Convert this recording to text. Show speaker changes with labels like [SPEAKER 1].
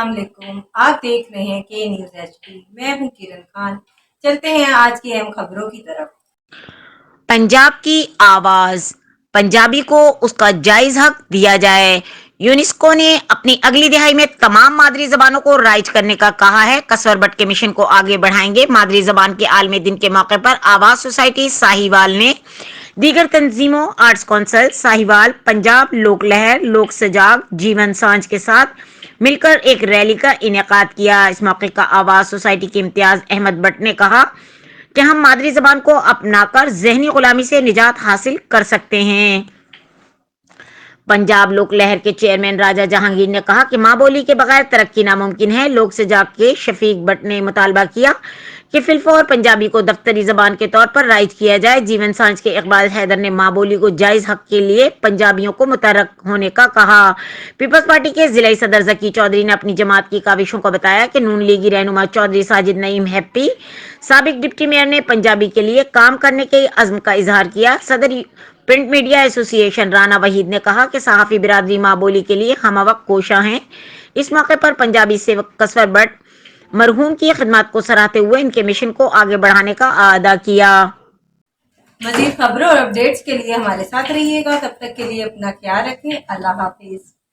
[SPEAKER 1] السلام علیکم، آپ دیکھ رہے ہیں کے نیوز ایچ ڈی۔ میں ہوں کرن خان۔ چلتے ہیں آج کی اہم خبروں کی طرف۔
[SPEAKER 2] پنجاب کی آواز، پنجابی کو اس کا جائز حق دیا جائے۔ یونیسکو نے اپنی اگلی دہائی میں تمام مادری زبانوں کو رائج کرنے کا کہا ہے۔ قصور بٹ کے مشن کو آگے بڑھائیں گے۔ مادری زبان کے عالمی دن کے موقع پر آواز سوسائٹی ساہیوال نے دیگر تنظیموں آرٹس کونسل ساہیوال، پنجاب لوک لہر، لوک سجاگ، جیون سانج کے ساتھ مل کر ایک ریلی کا انعقاد کیا۔ اس موقع کا آواز سوسائٹی کے امتیاز احمد بٹ نے کہا کہ ہم مادری زبان کو اپنا کر ذہنی غلامی سے نجات حاصل کر سکتے ہیں۔ پنجاب لوک لہر کے چیئرمین راجہ جہانگیر نے کہا کہ ماں بولی کے بغیر ترقی ناممکن ہے۔ لوک سجاگ کے شفیق بٹ نے مطالبہ کیا کہ فی الفور پنجابی کو دفتری زبان کے طور پر رائج کیا جائے۔ جیون سانج کے اقبال حیدر نے ماں بولی کو جائز حق کے لیے پنجابیوں کو متحرک ہونے کا کہا۔ پیپلز پارٹی کے ضلعی صدر ذکی چودھری نے اپنی جماعت کی کاوشوں کو بتایا کہ نون لیگی رہنما چودھری ساجد نعیم ہیپی، سابق ڈپٹی میئر نے پنجابی کے لیے کام کرنے کے عزم کا اظہار کیا۔ صدر پرنٹ میڈیا ایسوسی ایشن رانا وحید نے کہا کہ صحافی برادری ماں بولی کے لیے ہمہ وقت کوشاں ہیں۔ اس موقع پر پنجابی سیوک قصور بٹ مرحوم کی خدمات کو سراہتے ہوئے ان کے مشن کو آگے بڑھانے کا اعادہ کیا۔
[SPEAKER 1] مزید خبروں اور اپڈیٹس کے لیے ہمارے ساتھ رہیے گا۔ تب تک کے لیے اپنا خیال رکھیں۔ اللہ حافظ۔